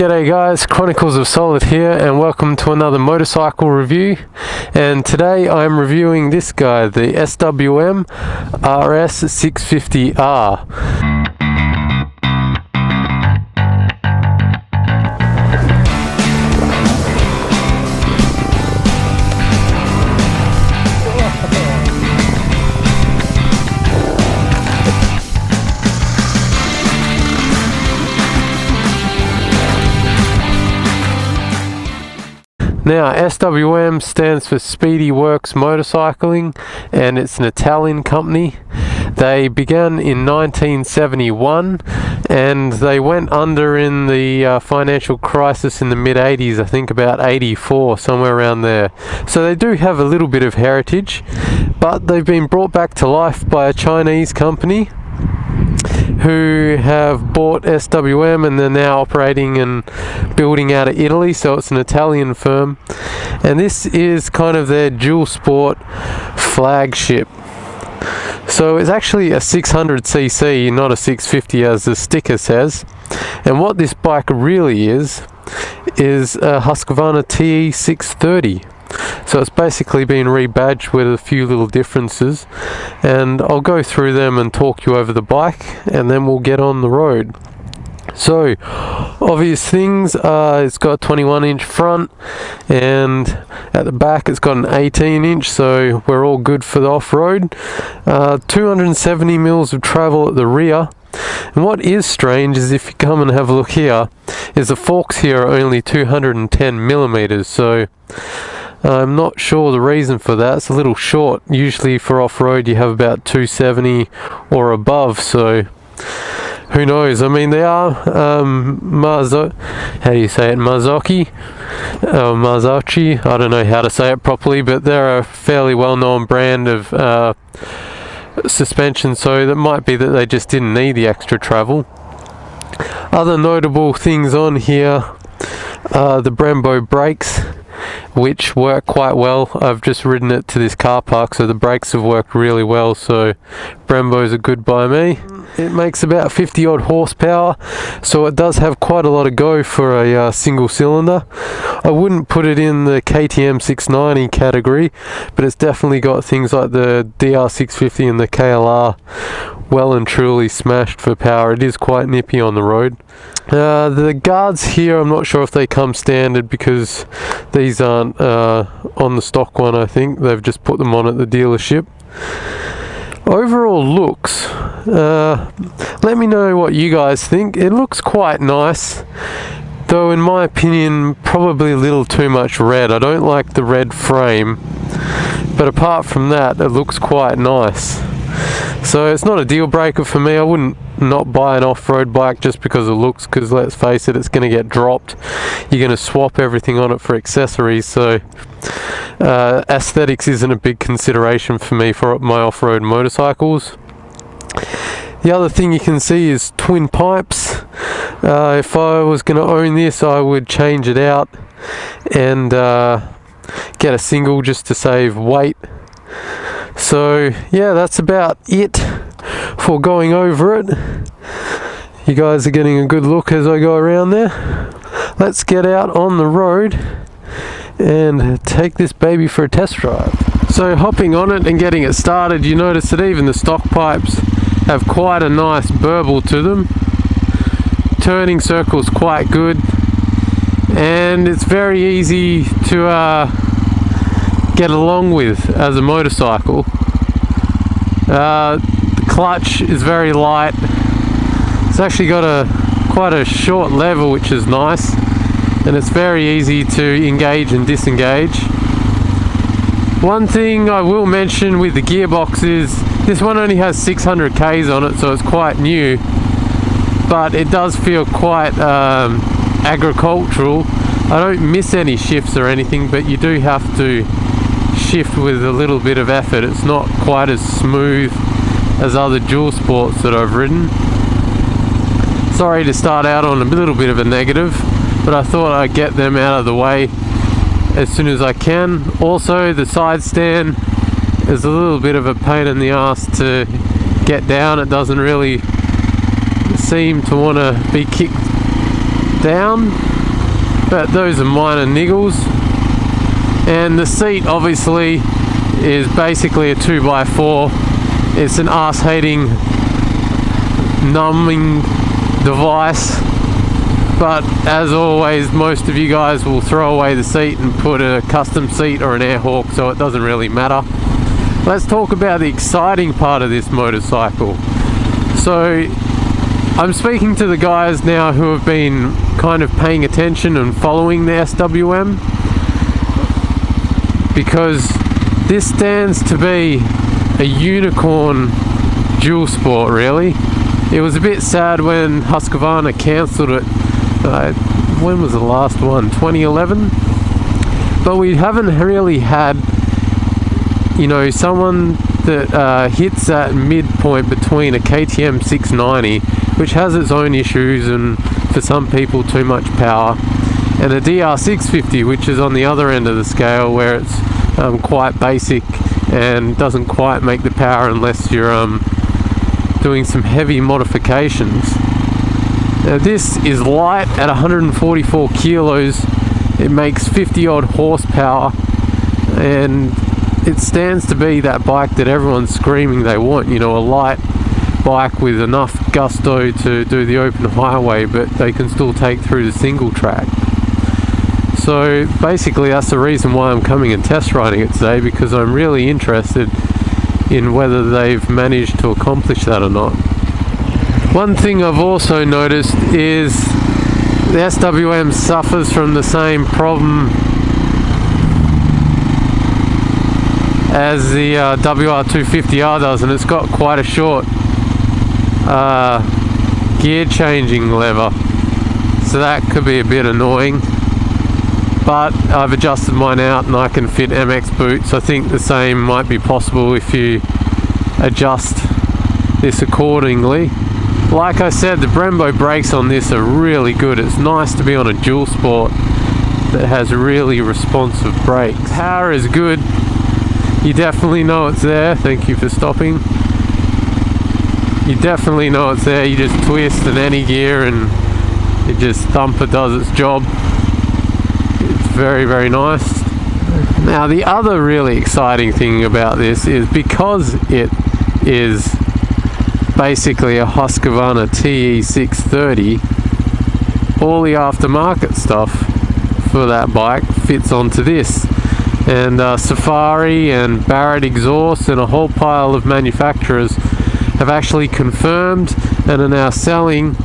G'day guys, Chronicles of Solid here and welcome to another motorcycle review. And today I'm reviewing this guy, the SWM RS650R. Now, SWM stands for Speedy Works Motorcycling, and it's an Italian company. They began in 1971 and they went under in the financial crisis in the mid-80s, I think about 84, somewhere around there. So they do have a little bit of heritage, but they've been brought back to life by a Chinese company who have bought SWM and they're now operating and building out of Italy, so it's an Italian firm. And this is kind of their dual sport flagship. So it's actually a 600cc, not a 650 as the sticker says. And what this bike really is a Husqvarna TE630. So it's basically been rebadged with a few little differences, and I'll go through them and talk you over the bike and then we'll get on the road. So obvious things, it's got a 21-inch front, and at the back it's got an 18-inch, so we're all good for the off-road. 270 mils of travel at the rear. And what is strange is if you come and have a look here, is the forks here are only 210 millimeters, so I'm not sure the reason for that. It's a little short. Usually for off-road you have about 270 or above, so who knows. I mean, they are Marzocchi, I don't know how to say it properly, but they're a fairly well-known brand of suspension, so that might be that they just didn't need the extra travel. Other notable things on here are the Brembo brakes, which work quite well. I've just ridden it to this car park, so the brakes have worked really well, so Brembo's are good by me. It makes about 50 odd horsepower, so it does have quite a lot of go for a single cylinder. I wouldn't put it in the KTM 690 category, but it's definitely got things like the DR650 and the KLR well and truly smashed for power. It is quite nippy on the road. The guards here, I'm not sure if they come standard because these aren't on the stock one. I think they've just put them on at the dealership. Overall looks, let me know what you guys think. It looks quite nice, though in my opinion probably a little too much red. I don't like the red frame, but apart from that it looks quite nice. So it's not a deal breaker for me. I wouldn't not buy an off-road bike just because of looks, because let's face it, it's going to get dropped. You're going to swap everything on it for accessories, so aesthetics isn't a big consideration for me for my off-road motorcycles. The other thing you can see is twin pipes. If I was going to own this, I would change it out and get a single just to save weight. So yeah, that's about it for going over it. You guys are getting a good look as I go around there. Let's get out on the road and take this baby for a test drive. So hopping on it and getting it started, you notice that even the stock pipes have quite a nice burble to them. Turning circle's quite good, and it's very easy to get along with as a motorcycle. The clutch is very light. It's actually got quite a short lever, which is nice, and it's very easy to engage and disengage. One thing I will mention with the gearbox is this one only has 600 Ks on it, so it's quite new, but it does feel quite agricultural. I don't miss any shifts or anything, but you do have to shift with a little bit of effort. It's not quite as smooth as other dual sports that I've ridden. Sorry to start out on a little bit of a negative, but I thought I'd get them out of the way as soon as I can. Also, the side stand is a little bit of a pain in the ass to get down. It doesn't really seem to want to be kicked down, but those are minor niggles. And the seat obviously is basically a 2x4. It's an ass-hating numbing device, but as always, most of you guys will throw away the seat and put a custom seat or an air hawk, so it doesn't really matter. Let's talk about the exciting part of this motorcycle. So I'm speaking to the guys now who have been kind of paying attention and following the SWM, because this stands to be a unicorn dual sport, really. It was a bit sad when Husqvarna cancelled it. When was the last one? 2011? But we haven't really had, you know, someone that hits that midpoint between a KTM 690, which has its own issues and for some people too much power, and a DR650, which is on the other end of the scale, where it's quite basic and doesn't quite make the power unless you're doing some heavy modifications. Now this is light at 144 kilos. It makes 50 odd horsepower, and it stands to be that bike that everyone's screaming they want, you know, a light bike with enough gusto to do the open highway, but they can still take through the single track. So basically that's the reason why I'm coming and test riding it today, because I'm really interested in whether they've managed to accomplish that or not. One thing I've also noticed is the SWM suffers from the same problem as the WR250R does, and it's got quite a short gear changing lever, so that could be a bit annoying. But I've adjusted mine out and I can fit MX boots. I think the same might be possible if you adjust this accordingly. Like I said, the Brembo brakes on this are really good. It's nice to be on a dual sport that has really responsive brakes. Power is good. You definitely know it's there. Thank you for stopping. You definitely know it's there. You just twist in any gear and it just thumper does its job. It's very, very nice. Now the other really exciting thing about this is, because it is basically a Husqvarna TE630, all the aftermarket stuff for that bike fits onto this. And Safari and Barrett exhaust and a whole pile of manufacturers have actually confirmed and are now selling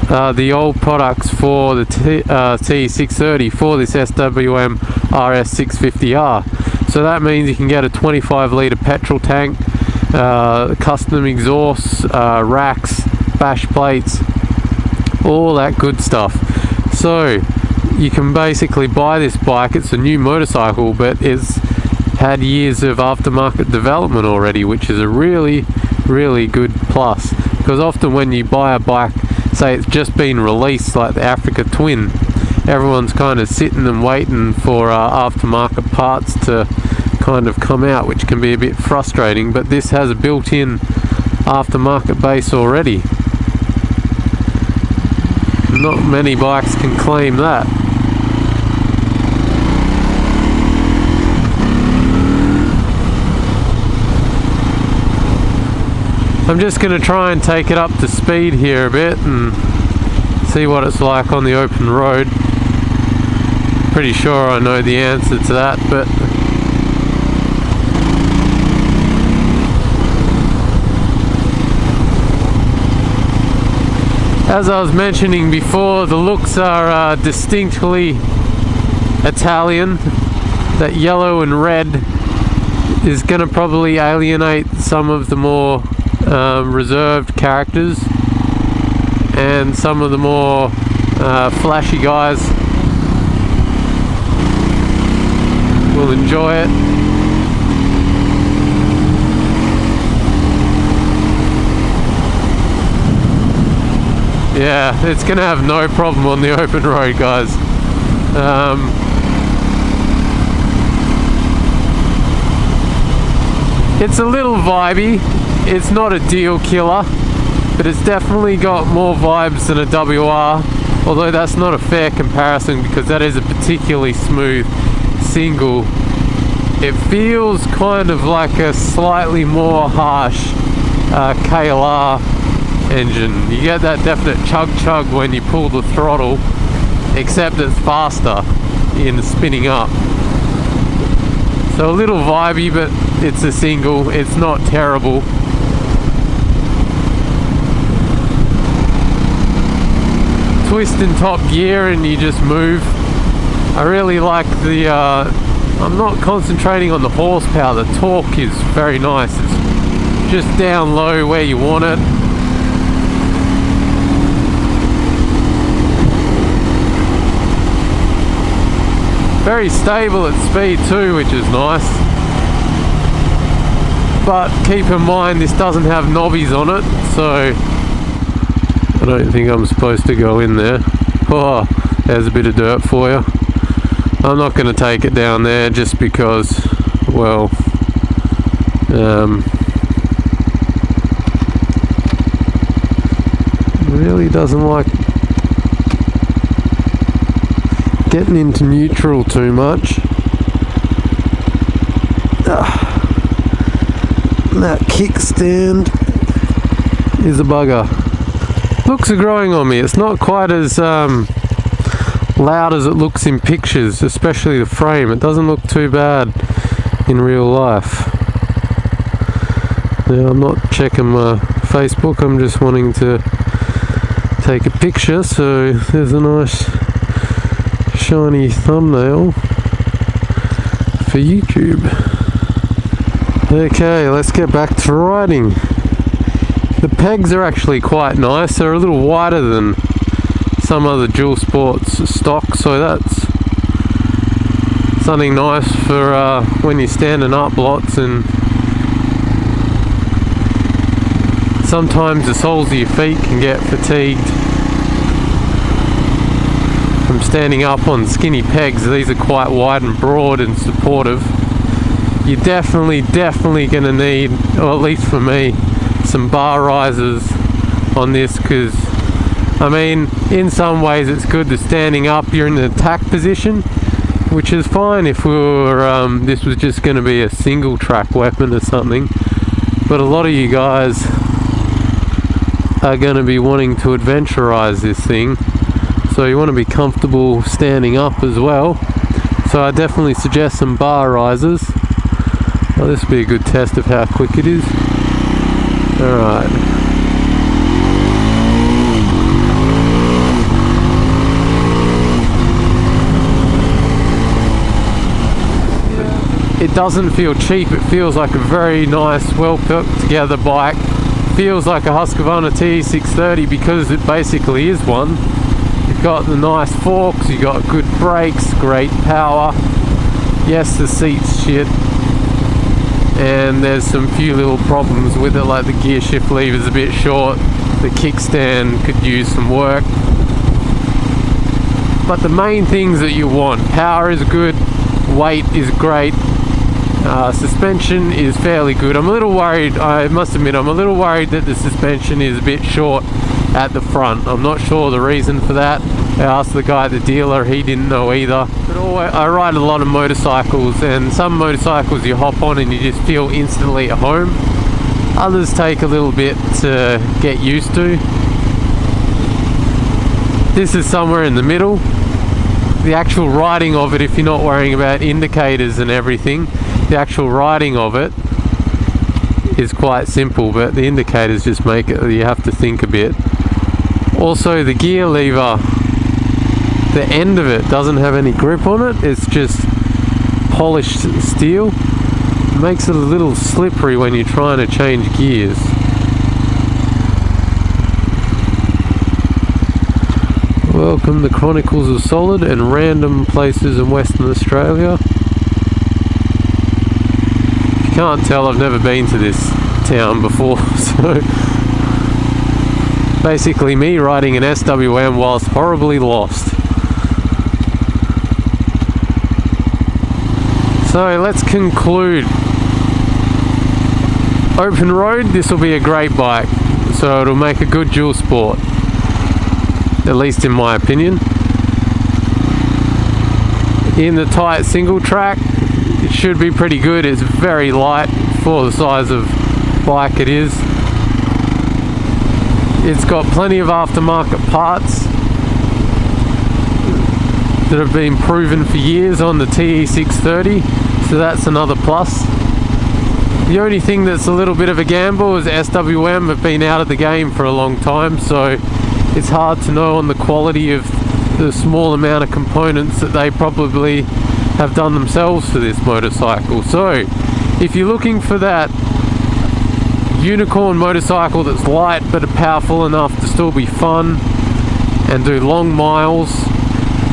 the old products for the TE630 for this SWM RS650R. So that means you can get a 25 litre petrol tank, custom exhausts, racks, bash plates, all that good stuff. So you can basically buy this bike. It's a new motorcycle, but it's had years of aftermarket development already, which is a really, really good plus. Because often when you buy a bike, say it's just been released, like the Africa Twin, everyone's kind of sitting and waiting for aftermarket parts to kind of come out, which can be a bit frustrating. But this has a built-in aftermarket base already. Not many bikes can claim that. I'm just going to try and take it up to speed here a bit and see what it's like on the open road. Pretty sure I know the answer to that, but as I was mentioning before, the looks are distinctly Italian. That yellow and red is going to probably alienate some of the more reserved characters, and some of the more flashy guys will enjoy it. Yeah, it's gonna have no problem on the open road, guys. It's a little vibey. It's not a deal killer, but it's definitely got more vibes than a WR, although that's not a fair comparison because that is a particularly smooth single. It feels kind of like a slightly more harsh KLR engine. You get that definite chug when you pull the throttle, except it's faster in spinning up. So a little vibey, but it's a single. It's not terrible. Twist in top gear and you just move. I really like the I'm not concentrating on the horsepower. The torque is very nice. It's just down low where you want it. Very stable at speed too, which is nice. But keep in mind this doesn't have knobbies on it, so I don't think I'm supposed to go in there. Oh, there's a bit of dirt for you. I'm not going to take it down there just because, well, really doesn't like getting into neutral too much. That kickstand is a bugger. Looks are growing on me. It's not quite as loud as it looks in pictures, especially the frame. It doesn't look too bad in real life. Now I'm not checking my Facebook, I'm just wanting to take a picture, so there's a nice shiny thumbnail for YouTube. Okay, let's get back to riding. The pegs are actually quite nice. They're a little wider than some other dual sports stock, so that's something nice for when you're standing up lots, and sometimes the soles of your feet can get fatigued from standing up on skinny pegs. These are quite wide and broad and supportive. You're definitely going to need, or at least for me, some bar risers on this, because I mean, in some ways it's good to standing up, you're in the attack position, which is fine if we were, this was just going to be a single track weapon or something, but a lot of you guys are going to be wanting to adventurize this thing, so you want to be comfortable standing up as well. So I definitely suggest some bar risers. Well, this will be a good test of how quick it is. Alright. It doesn't feel cheap. It feels like a very nice, well put together bike. Feels like a Husqvarna TE630 because it basically is one. You've got the nice forks, you've got good brakes, great power. Yes, the seat's shit, and there's some few little problems with it, like the gear shift lever's a bit short, the kickstand could use some work. But the main things that you want: power is good, weight is great, suspension is fairly good. I'm a little worried, I must admit, I'm a little worried that the suspension is a bit short at the front. I'm not sure the reason for that. I asked the guy at the dealer, he didn't know either. But I ride a lot of motorcycles, and some motorcycles you hop on and you just feel instantly at home. Others take a little bit to get used to. This is somewhere in the middle. The actual riding of it, if you're not worrying about indicators and everything, the actual riding of it is quite simple, but the indicators just make it, you have to think a bit. Also, the gear lever, the end of it doesn't have any grip on it, it's just polished steel. It makes it a little slippery when you're trying to change gears. Welcome to Chronicles of Solid and random places in Western Australia. If you can't tell, I've never been to this town before, so basically me riding an SWM whilst horribly lost. So let's conclude. Open road, this will be a great bike. so it'll make a good dual sport, at least in my opinion. In the tight single track, it should be pretty good. It's very light for the size of bike it is. It's got plenty of aftermarket parts that have been proven for years on the TE630, so that's another plus. The only thing that's a little bit of a gamble is SWM have been out of the game for a long time, so it's hard to know on the quality of the small amount of components that they probably have done themselves for this motorcycle. So if you're looking for that unicorn motorcycle that's light but powerful enough to still be fun and do long miles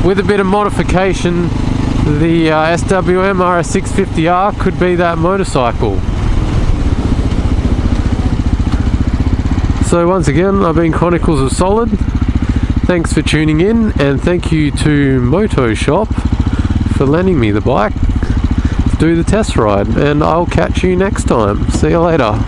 with a bit of modification, the SWM RS650R could be that motorcycle. So once again, I've been Chronicles of Solid. Thanks for tuning in, and thank you to Moto Shop for lending me the bike to do the test ride, and I'll catch you next time. See you later.